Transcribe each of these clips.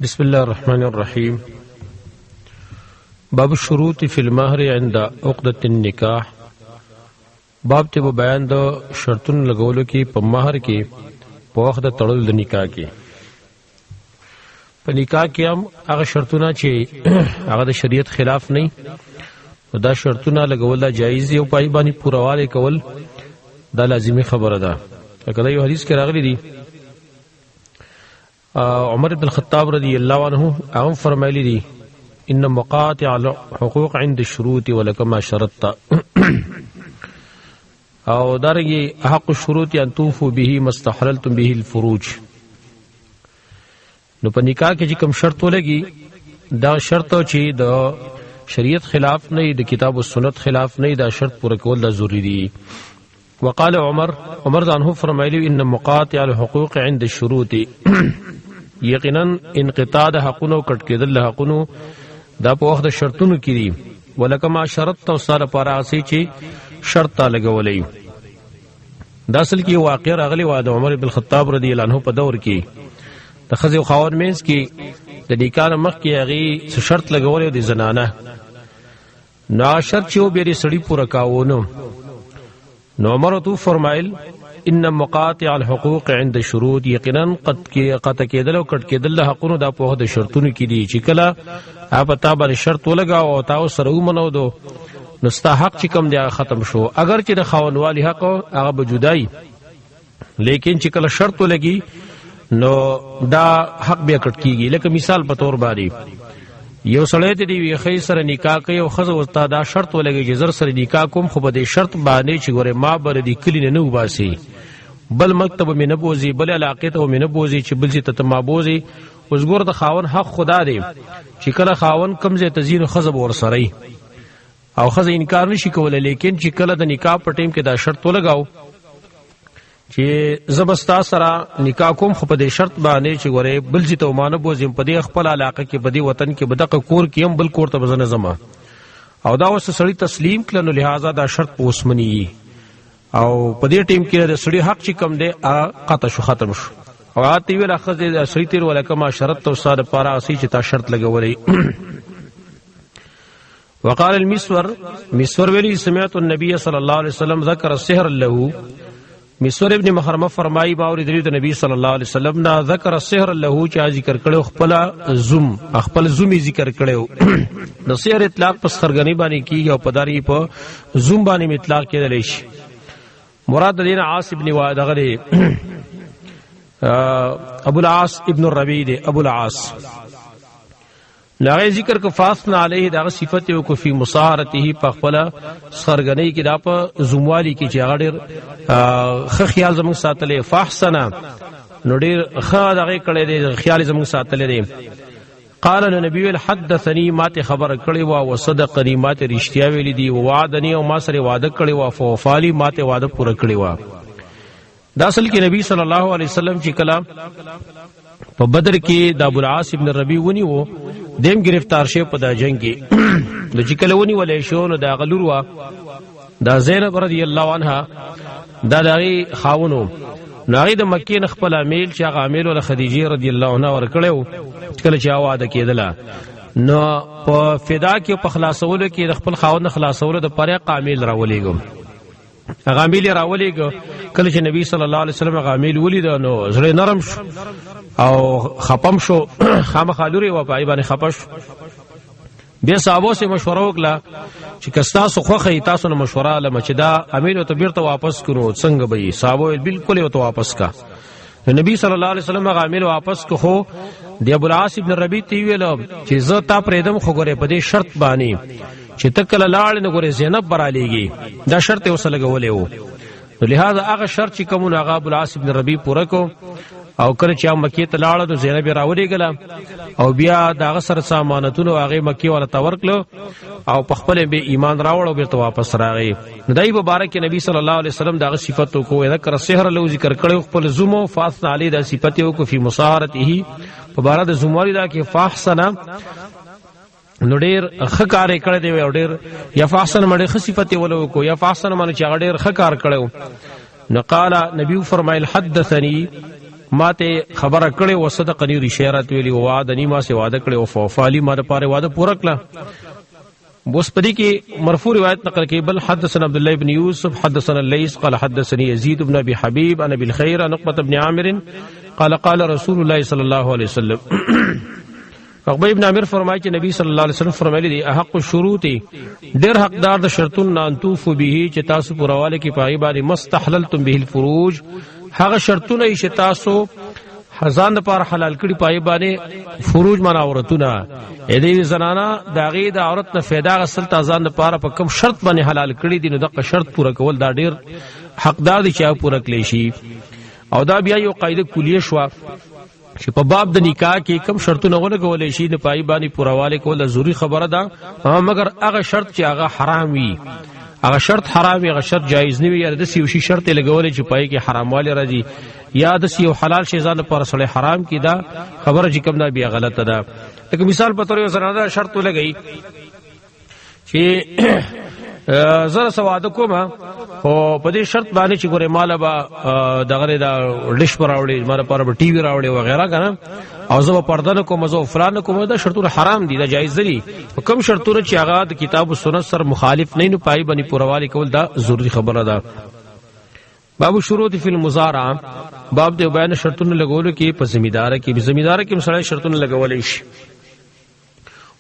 بسم الله الرحمن الرحیم. باب الشروط فی المهر عند عقدة النکاح. باب ته بیان د شرطونو لګولو کې په مہر کې په وخت د تړل د نکاح کې. په نکاح کې هم هغه شرطونه چې هغه د شریعت خلاف نه دا شرطونه لګول دا جایز دی او پای باندې پورواله کول دا لازمی خبره ده. کله یو حدیث کې راغلی دی عمر بن الخطاب رضی اللہ عنہ هغه فرمایلی دي ان مقاطع الحقوق عند الشروط ولكما شرطت او دارنګي حق الشروط ان توفوا به مستحللتم به الفروج. نو په نکاح کې چې کوم شرط ولګي دا شرط چې د شریعت خلاف نه د کتاب او سنت خلاف نه دا شرط پوره کول دا ضروری دي. وقال عمر عنه فرمایلی ان مقاطع الحقوق عند الشروط یقینا انقطاع د حقونو کټ کېدل له حقونو دا په وخت د شرطونو کې دي. ولکما شرط او سره پر اسی چې شرط لګولې دا اصل کې واقع راغلی و د عمر بن الخطاب رضی الله عنه په دور کې د خزو خاور مینس کې د نکاح مخ کې هغه شرط لګولې د زنانه نا شرط چې وبېری سړی پورا کاوونو. نو عمر تو فرمایل ان مقاطع الحقوق عند الشروط یقینا قد کېدل او کټ کېدل له حقونو دا په د شرطونو کې دي چې کله اپ تابر شرط ولګاو او تاسو سره ومنو دو نو استحق چې کم دی ختم شو. اگر چې د خاونوالي حق هغه بجدای لیکن چې کله شرط ولګي نو دا حق بیا کټ کیږي. لکه مثال په تور باندې یو سړی ته دی وی خې سره نکاح کوي او خزه استاد شرط ولګي چې زر سره نکاح کوم خو به د شرط باندې چې ګوره ما بر دي کلی نه وباسي بل مکتب مې نه بوزي بل علاقه ته مې نه بوزي چې بل څه ته ما بوزي. اوس ګور د خاون حق خدا دی چې کله خاون کمزه تزین خزه ور سره او خزه انکار نشي کولای لیکن چې کله د نکاح په ټیم کې دا شرط ولګاو چې زبستا سره نکاح کوم خو په دې شرط باندې چې ګوره بل څه ته مانه بوزم په دې خپل علاقه کې په دې وطن کې بدقه کور کې هم بل کور ته بزنه زما او دا اوس سړی تسلیم کړي نو لہذا دا شرط پوسمنی او په دې ټیم کې د سړي حق چې کم دی قطع شو ختم شو او اته ویل اخذ د سړي تیر ولکما شرط تو ساده پارا اسی چې تا شرط لګولې. وقال المسور ویلی سمعت النبي صلی الله علیه وسلم ذکر السحر له. مسور ابن محرمه فرمایي باور د نبی صلی الله علیه وسلم نا ذکر السحر له چې ذکر کړو خپل زوم ذکر کړو. د سحر اطلاق په سرګنی باندې کیږي او پداري په زوم باندې اطلاق کېدل شي. مراد دین عاص ابن وائل غری ابو العاص ابن الربیع دی ابو العاص لاغه ذکر کو فاصنا علیه دا صفت او کو فی مصارته په خپل سرګنی کې دا په زموالی کې چې هغه خ خیال زموږ ساتلې فاحسنا نو ډیر خ دغه کړه دې خیال زموږ ساتلې دي. قال النبي حدثني ماته خبر کړي وا وصدقني ماته رښتیا ویلي دي وعدني او ما سره وعده کړي وا فوفالي ماته وعده پوره کړي وا. دا اصل کې نبی صلی الله علیه وسلم چې کلا په بدر کې د ابو العاص ابن الربیع ونی وو دیم گرفتار شه په د جنگ کې د چې کله ونی ولې شو نو دا غلور وا دا زینب رضی الله عنها دا دغه خاونو ناغي د مکې نه خپل امیل چې هغه امیل ول خدیجه رضی الله عنها ور کړو کله چې واده کېدله نو په فدا کې په خلاصولو کې د خپل خاوند خلاصولو د پاره قامل راولېګم هغه امیل راولېګ. کله چې نبی صلی الله علیه وسلم هغه امیل ولید نو زړه نرم شو او خپم شو خامخالوري و پای باندې خپش. بیا صحابو سے مشوره وکړه چې کستا سو خوخه تاسو نه مشوره لمه چې دا امیل ته بیرته واپس کړو څنګه به صحابو بالکل یو ته واپس کا. نبی صلی الله علیه وسلم هغه امیل واپس کو خو دی ابو العاص ابن الربیع تی ویل چې زه تا پرېدم خو ګوره په دې شرط باندې چې تکل لاړ نه ګوره زینب برالیږي دا شرط اوس لګولې وو. لہذا هغه شرط چې کوم هغه ابو العاص ابن الربیع پوره کو او کله چې مکې ته لاړ نو زینب راوړېګله او بیا داغه سره سامانتونو هغه مکې ولا تورکلو او په خپل به ایمان راوړ او بیرته واپس راغی. دای مبارک نبی صلی الله علیه وسلم داغه صفاتو کو ذکر سحر له ذکر کړو خپل زمو فاصنا علی دا صفاتو کو فی مصارته په بار د زموالي دا کې فاحسنا نو ډیر خکارې کړې دی او ډیر یا فاحسن مړې خصيفته ولو کو یا فاحسن معنی چې ډیر خکار کړو. نو قال نبی فرمایل حدثني ماته خبره کړي او صدقنی رشارت ویلی وعدنی ما سي وعده کړي او فوفالی ما لپاره وعده پوره کړه. بوس پدی کی مرفوع روایت نقل کی بل حدثنا عبد الله بن يوسف حدثنا الليث قال حدثني يزيد بن ابي حبيب عن ابي الخير عن عقبة بن عامر قال قال رسول الله صلى الله عليه وسلم عقبہ ابن عامر فرمائے کہ نبی صلی اللہ علیہ وسلم فرمائے دی احق الشروط ډیر حقدار د شرطون انتوف به چې تاسو پرواله کی پای باندې مستحللتم به الفروج هغه شرطونه چې تاسو حزان پر حلال کړي پای باندې فروج معنا عورتونه اې دې زنانا داغه د عورت نه فایده غسل تازان پر په کوم شرط باندې حلال کړي دي نو دغه شرط پوره کول دا ډیر حقدار دي چې پوره کړي شي. او دا بیا یو قاعده کلیه شو چې په باب د نکاح کې کم شرطونه ولګولې شي د پای باندې پورواله کول ضروری خبره ده مګر هغه شرط چې هغه حرام وي هغه شرط حرام وي هغه شرط جایز نه وي یا د سیو شي شرط لګولې چې پای کې حرام والی راځي یا د سیو حلال شي ځان پر سره حرام کی دا خبره چې کوم نه بیا غلطه ده. لکه مثال په تور یو زنانه شرط ولګي چې زره سواده کوم او په دې شرط باندې چې ګوره مال با دغه دا ډش پر راوړي مال پر ټي وي راوړي وغیرہ کنه او زه پرده نه کوم زه فلان کوم دا شرطونه حرام دي دا جایز دي. کوم شرطونه چې هغه د کتاب او سنت سره مخالف نه پای باندې پوروالی کول دا ضروری خبره ده. باب شروط فی المزارعه باب د بیان شرطونه لګولو کې په زمیندار کې زمیندار کې مسله شرطونه لګولې شي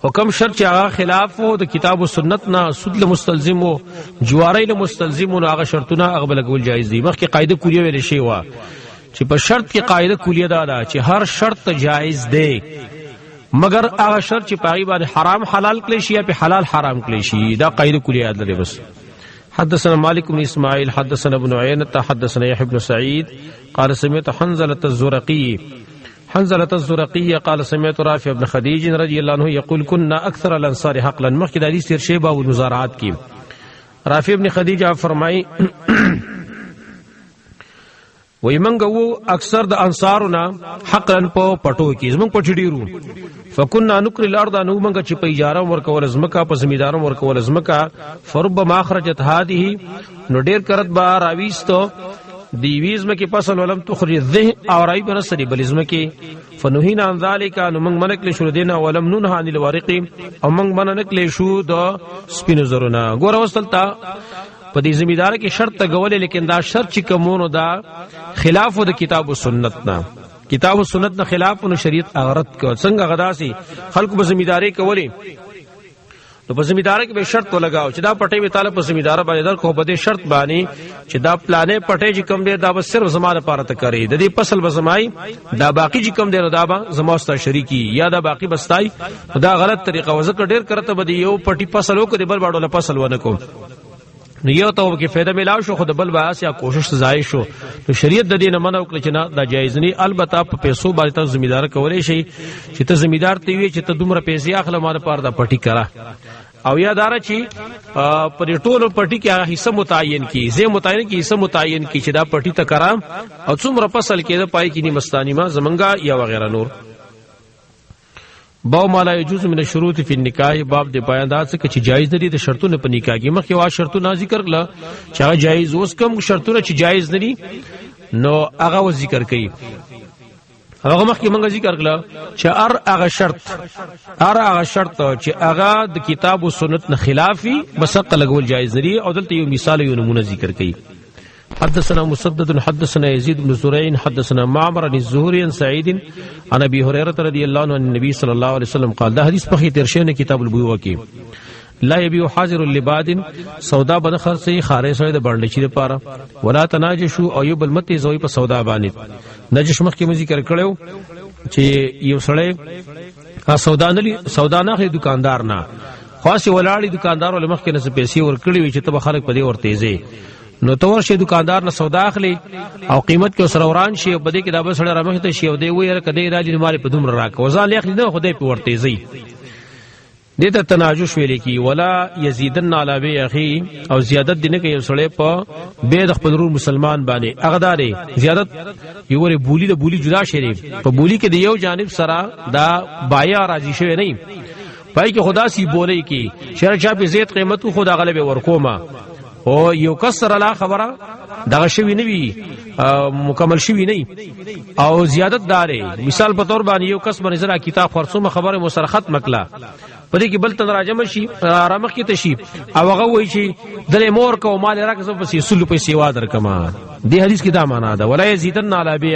حکم شرط چې هغه خلاف وو د کتاب او سنت نه سود له مستلزم وو جواری له مستلزم وو هغه شرطونه هغه لګول جایز دي. مخکې قاعده کلیه ویل شي وا چې په شرط کې قاعده کلیه ده چې هر شرط جایز دی مگر هغه شرط چې پای باندې حرام حلال کړي شي یا په حلال حرام کړي شي دا قاعده کلیه ده بس. حدثنا مالك بن اسماعيل حدثنا ابن عيينة حدثنا يحيى بن سعيد قال سمعت حنظلة الزرقي قال سمعت رافع بن خديج رضي الله عنه يقول كنا اكثر الانصار حقلا مخکې د حدیث تیر شی باب المزارعات کی رافع بن خدیج فرمای وای منګو اکثر د انصارنا حقا په پټو کې زمون پټ ډیرو فكنا نكر الارض نو منګه چې په اجاره ورکول زمکا په زمیدارو ورکول زمکا فرب ما خرجت هذه نو ډیر کرت با راويستو دیویزم کی پسل ولم تخرج الذهن او رای بنصری بلزم کی فنهینا عن ذلك ان من منک لشو دینا ولم ننه عن الورق او من منک لشو د سپینو زرنا ګور وصلتا په دې زمیدار کې شرط غولې لیکن دا شرط چې کومونو دا خلاف د کتاب او سنت نه کتاب او سنت نه خلاف او شریعت اغرت کو څنګه غدا سي خلق به زمیداری کولی نو په زمیدار کې به شرط لگاو چې دا پټي به تعالی په زمیدار باندې در کو بده شرط باندې چې دا پلانې پټي چې کم دی دا به صرف زماده پاره ته کوي د دې فصل بزمای دا باقی چې کم دی دا به زموستا شریکی یا دا باقی بستای دا غلط طریقه وزکه ډیر کرته بده یو پټي فصل وکړي بل باډو فصل ونه کو نو یو ته کې فائدہ ملاو شو خود بل باس یا کوشش ضایع شو نو شریعت د دې نه منع وکړي چې نه دا جایز نه البته په پیسو باندې ته زمیدار کولای شي چې ته زمیدار تی وی چې ته دومره پیسې اخله مال پاره دا پټي کرا او یادار چې پر ټولو پټي کې هغه حصہ متعین کی زه متعین کی حصہ متعین کی چې دا پټي ته کرا او څومره فصل کې دا پای کې ني مستانی ما زمنګا یا وغیرہ نور. باو مالا یجوز من الشروط فی النکاح باب د بیان دا څه چې جایز ندي د شرطونو په نکاح کې مخکې وا شرطونه ذکر کړل چې هغه جایز اوس کوم شرطونه چې جایز ندي نو هغه ذکر کړي هغه مخکې موږ ذکر کړل چې هغه شرط چې هغه د کتاب او سنت نه خلافي بس لګول جایز ندي او دلته یو مثال یو نمونه ذکر کړي. حدثنا مسدد حدثنا يزيد بن زريع حدثنا معمر عن الزهري عن سعيد عن ابي هريره رضي الله عنه عن النبي صلى الله عليه وسلم قال ده حدیث په ترشینه کتاب البيوع کې لا يبيع حاضر لباد سودا بن خرڅي خارې سره د باندې چیرې پاره ولا تناجشوا او يبل متي زوی په سودا باندې نجش مخ کې ذکر کړو چې یو سړی سودا نه خې دکاندار نه خاصه ولاړی دکاندار ول مخ کې نه پیسې ور کړی وي چې ته خلک په دې ور تیزه نو تور شي دکاندار نه سودا اخلي او قیمت کې سره وران شي او بده کې دا به سره رامخ ته شي او دی ویره کدی راځي مال په دومره راک وزال اخلي نه خدای په ورته زی دې ته تناجش ویل کی ولا یزیدن علی بی اخی او زیادت دینه کې یو سړی په بيد خپل رور مسلمان باندې اغدارې زیادت یو ور بولی د بولی جدا شری په بولی کې د یو جانب سره دا بایا راځي شوی نه پای کې خدا سی بولې کی شرع چا په زیات قیمت خدا غلبه ورکوما او یو کسر لا خبره دغه شوی نه وی مکمل شوی نه او زیادت دارې مثال په تور باندې یو کس باندې زرا کتاب خرصومه خبره مسرخت مکلا پدې کې بل تن راجم شي رامخ کې تشي او هغه وایي چې دلې مور کو مال راکې په سلو پیسې وادر کما دې حدیث کې دا معنا ده ولا یزیدن علی بی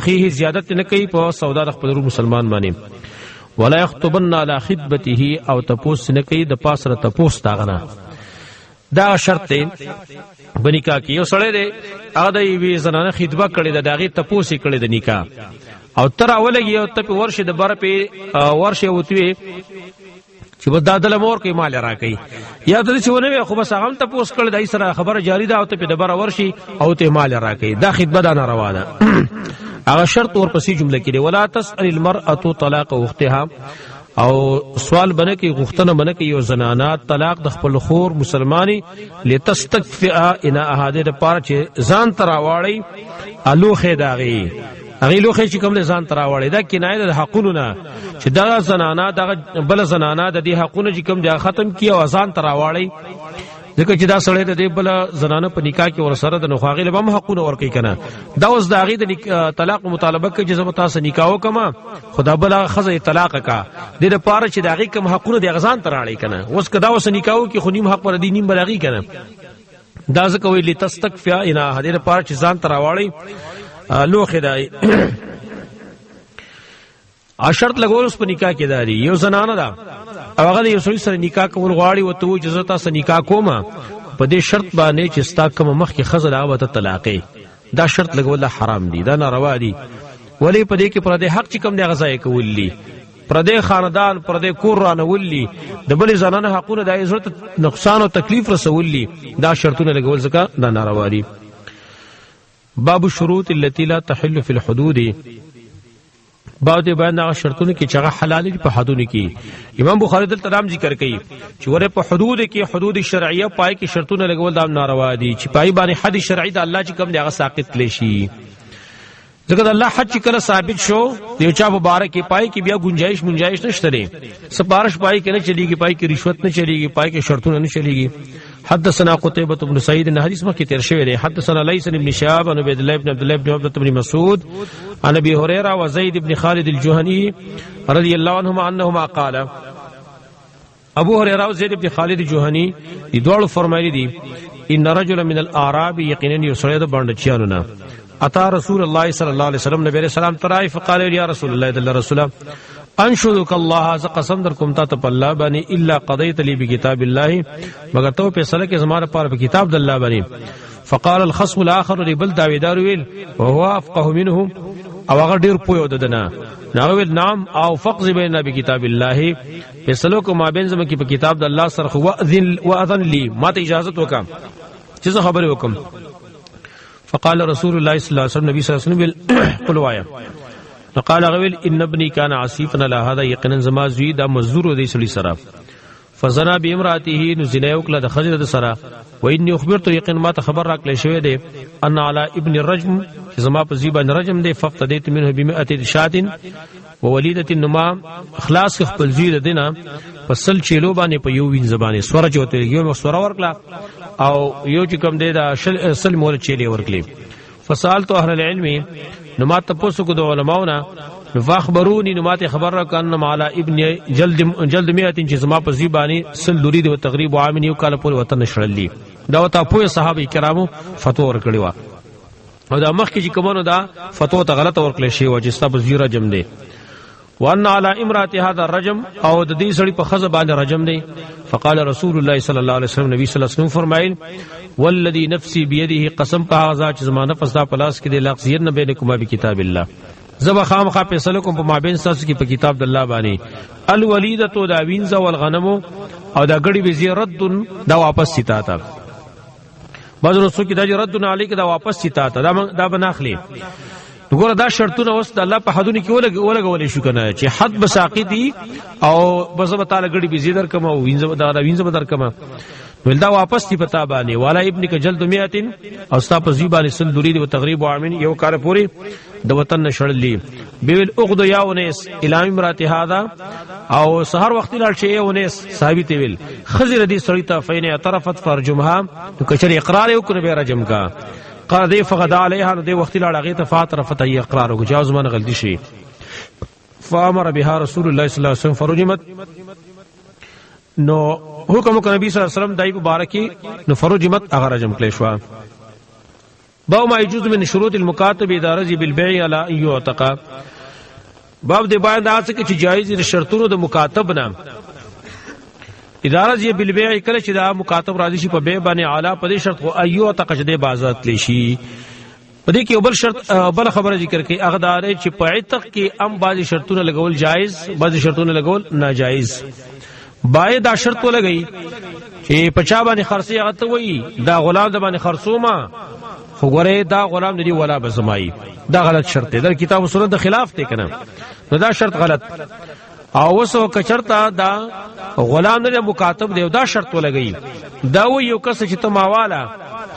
اخیه زیادت نه کوي په سودا د خپل مسلمان باندې ولا یخطبن علی خطبته او تپوس نه کوي د پاسره تپوس داغنه دا شرط دی بنکاح کې یو سړی دی هغه د وی زنانه خطبه کړي د داغي تپوس کړي د نکاح او تر اولګي او ته په ورشه د بر په ورشه وتوي چې بد دادل مور کې مال راکې یا د څه ونه خو بس هغه تپوس کړي دای سره خبره جاری ده او ته په د بر ورشي او ته مال راکې دا خطبه دا ناروا ده هغه شرط ورپسې جمله کې ولا تسأل المرأة طلاق اختها او سوال بنه کې غختنه بنه کې یو زنانات طلاق د خپل خور مسلمانی لتستكفئ ان احاده د پاره چې ځان تراواړي الوخه داغي هغه لوخه چې کوم ځان تراواړي دا کنایه د حقونو نه چې دا زنانه د بل زنانه د دې حقونو چې کوم د ختم کیو ځان تراواړي ځکه چې دا سړی د دې بل زنانه په نکاح کې ور سره د نخواغي له هم حقونه ور کوي کنه دا اوس د هغه د طلاق مطالبه کوي چې زما تاسو نکاح وکما خدا بل خزه طلاق کا د دې پاره چې د هغه کوم حقونه د غزان تراړي کنه اوس کدا اوس نکاح کې خو نیم حق پر دي نیم بلغي کنه دا ځکه ویلي تستکفیا انا هدي د پاره چې ځان تراواړي لوخه دای شرط لګول اوس په نکاح کې داري یو زنانه ده او هغه یو سړي سره نکاح کول غواړي او ته اجازه تاسو نکاح کوما په دې شرط باندې چې ستا کوم مخ کې خزر هغه ته طلاقې دا شرط لګول حرام دي دا ناروا دي ولی په دې کې پر دې حق چې کوم دی غزا کولی پر دې خاندان پر دې کور رانه ولي د بل زنانه حقونه د عزت نقصان او تکلیف رسولي دا شرطونه لګول ځکه دا ناروا دي باب الشروط التي لا تحل في الحدود بعد بیان هغه شرطونه کې چې هغه حلال دي په حدودو کې امام بخاری دلته نام ذکر کوي چې ور په حدود کې حدود شرعیه پای کې شرطونه لګول دا ناروا دي چې پای باندې حد شرعي د الله چې کوم دی هغه ساقط لشي ځکه الله حد کله ثابت شو یو چا مبارک پای کې بیا گنجائش نشته لري سپارش پای کې نه چلیږي پای کې رشوت نه چلیږي پای کې شرطونه نه چلیږي حدثنا قتيبة بن سعيد ان حديث مکه تیر شوی دی حدثنا ليس بن شهاب بن عبد الله بن عبد الله بن عبد بن مسعود عن ابي هريره وزيد بن خالد الجهني رضي الله عنهما انهما قال ابو هريره او زید بن خالد الجهني دوړو فرمایلی دي ان رجل من الاعراب يقينا يسرد باندچانو اتا رسول الله صلى الله عليه وسلم نبی رسول الله ترای فقال يا رسول الله صلى الله عليه وسلم انشدک الله ز قسم در کوم ته الله بني الا قضيت لي بكتاب الله مگر تو په سره کې زماره پر په کتاب د الله بني فقال الخصم الاخر لبل داویدار ویل وهو افقه منه او هغه ډیر پویو ددنه نو ویل نام او فقز بین بكتاب الله فیصلو کو ما بین زم کې په کتاب د الله سره واذن لي ما ته اجازه وکم چې خبره وکم فقال رسول الله صلى الله عليه وسلم نبی صلی الله علیه وسلم قل وایا فقال غویل ان ابني كان عصيفا لهذا يقينا زما زوی دا مزدور دی سړي سره فزنا بامراته نزنا وکله د خزر د سره و اني اخبرت يقين ما ته خبر راکله شوی دی ان على ابن الرجم زما په زیبا رجم دی ففتديت منه ب100 شات ووليده نما اخلاص خپل زوی د دینه فصل چيلو باندې په یو وین زبانه سوره چوته یو سوره ورکلا او یو چې کوم دی دا سل مول چيلي ورکلی فسالت اهل العلم نما تاسو کو د علماونه فاخبروني نما ته خبر را کان مال ابن جلد 100 چې زما په زیبانی سل لري د تقریبا عام یو کال پورې وطن شړلی دا وتا په صحابه کرامو فتوا ورکړي وا او دا مخ کې کومونو دا فتوا ته غلط ورکړل شي او چې ستا په زیره جم دی وان على امراه هذا الرجم او د دې سړي په خزه باندې رجم دی فقال رسول الله صلى الله عليه وسلم نبی صلی الله علیه وسلم فرمایل والذي نفسي بيده قسم په هغه چې زمانه پس دا پلاس کې د لغزیر نه بینکما بکتاب الله زبا خامخا فیصله کوم په مابین تاسو کې په کتاب د الله باندې الولیده دا وینځ والغنم او دا غړي به زیرت دا واپس سیتا تا بعض رسول کې دا رد علیک دا واپس سیتا تا دا بناخلی وګوره دا شرطونه اوس د الله په حدونو کې ولګول شو کنه چې حد بساقطي او بس تعالی غړي به زیدر کما او وینځ به در کما ولدا واپس تی پتا باندې والا ابن ک جلد 100 او ستا په زیبان سل درید او تغریب عامین یو کار پوری د وطن نشړلی بیل اغد یا ونس الهام امرات هذا او سحر وخت لاړ شي ونس صحابي تی ویل خزر دي سړی ته فین اعترفت فرجمها تو کچری اقرار یو کړ به رجم کا قال دی فغدا علیها دی وخت لاړ هغه ته فاطرفت ای اقرار او جواز من غلطی شي فامر بها رسول الله صلی الله علیه وسلم فرجمت نو حکم کو نبی صلی الله علیه وسلم دای مبارکی نو فرجمت اگر رجم کړي شو باو ما يجوز من شروط المكاتب اذا رضي بالبيع على ان يعتق باب دې باندې تاسو کې چې جایز دي شرطونو د مکاتب نام اذا رضي بالبيع کله چې دا مکاتب راضي شي په بیع باندې اعلی په دې شرط او ايو تقجده بازات لشي په دې کې بل شرط بل خبره ذکر کړي اغدار چې په عتق کې ام بعض شرطونه لګول جایز بعض شرطونه لګول ناجایز باید دا شرط ولګي چې پچا باندې خرڅي هغه ته وایي دا غلام د باندې خرڅوما خو ګوره دا غلام ندی ولا بزمای دا غلط شرط دی دا کتاب سنت د خلاف دی کنه نو دا شرط غلط او وسو کچرتا دا غلام نه مکاتب دی دا شرط ولګي دا و یو کس چې ته ماواله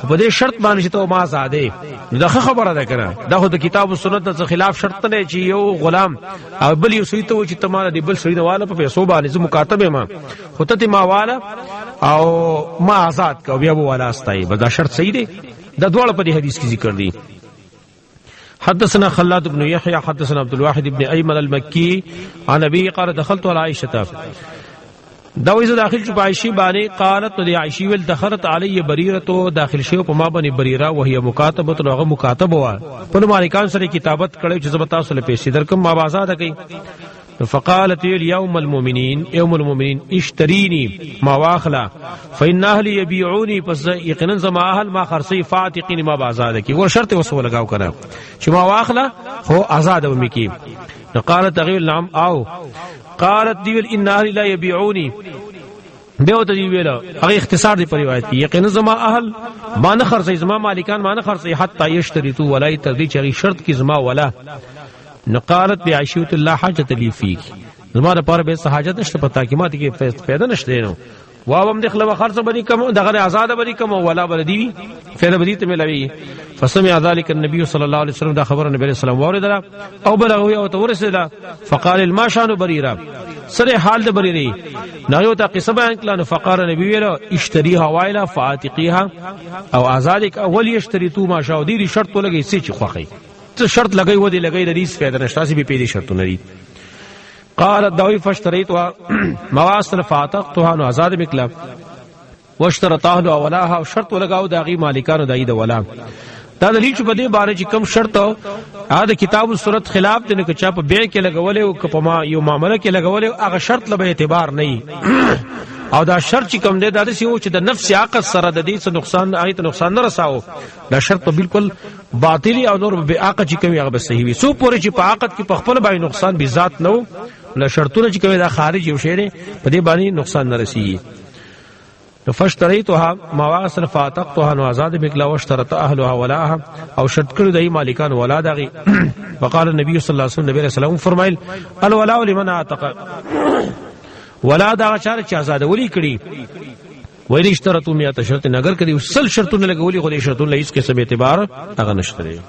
په دې شرط باندې چې ته ما آزادې دا خبره ده کنه دا خو د کتاب سنت د خلاف شرط نه چې یو غلام او بل یو سړي ته و چې ته ما دی بل سړي والا په پیسو باندې مکاتب ما خو ته ماواله او ما آزاد کو بیا والا استای دا شرط صحیح دی دا دوړ په دې حدیث کې ذکر دي حدثنا خلاد بن يحيى حدثنا عبد الواحد بن ايمن المكي عن ابي قال دخلت على عائشه دا ویزه داخل شو عائشه باندې قالت له عائشه ول دخلت علي بريره داخل شو په ما باندې بريره وهي مکاتبه هغه مکاتبه وا په مالکان سره کتابت کړي چې زبتا سره پیسې درکم ما آزاد کړي فقالت يوم المؤمنين يوم المؤمنين اشتريني ما واخلا فإن أهلي يبيعوني پس یقینا زما اهل ما خرڅي فاتقين ما بازاد کی ور شرط وسو لگاو کنه چې ما واخلا هو آزاد و مکی قالت غير نعم او قالت ديل ان اهلي لا يبيعوني دیو ته ویل هغه اختصار دی پر روایت کی یقینا زما اهل ما نه خرڅي زما مالکان ما نه خرڅي حتا يشترطوا ولا تردي چې شرط کی زما ولا نقالت بعائشة الله حاجت لی فیک زما لپاره به حاجت نشته پتا کی ماته کې پیدا نشته نو واوم دخله خرڅ بدی کم دغه آزاد بدی کم ولا بدی فعل بدی ته ملوي فسمع ذلك النبي صلى الله عليه وسلم دا خبر نبی صلی الله علیه وسلم او بلغه او تورسلا فقال ما شان بريره سره حال د بریری نو ته قصه بیان کړه فقال نبی ویلو اشتریها وایلا فاتقیها او آزادک اول یشتریتو ما شاو دی شرط لګی سې چ خوخی ته شرط لګی و دی لګی د ریس فائدہ نشته سی به پیډي شرطونه لري قال الدوي فاشتريتها مواصل فاتقتها نو آزاد بکلا واشترطها ولاها او شرط لګاو داغي مالکانو دای د ولا دا دلیل چې په دې باره چې کم شرط او دا کتاب الصورت خلاف دي نه چې په بیع کې لګولې او کپما یو معاملې کې لګولې هغه شرط له اعتبار نه او دا شرط چې کم دی دا سی او چې د نفس عقد سره د دې څه نقصان آیت نقصان نه رساو دا شرط بالکل باطلی او نور به عقد چې کوي هغه به صحیح وي سو پورې چې په عقد کې په خپل باندې نقصان به ذات نه له شرطونه چې کوي دا خارج یو شی په دې باندې نقصان نه رسیږي فاشتريتها مواصل فاتقتها نو آزاد بکلا واشترط اهلها ولاها او شرط کړو دای مالکان ولا دغه وقال النبي صلى الله عليه وسلم نبی رسول الله فرمایل الولاء لمن اعتق ولا دا چار چې آزاد ولي کړي وایي اشترطوا 100 شرط نګر کړي سل شرطونه لګولي خو دې شرطونه هیڅ قسم اعتبار هغه نشته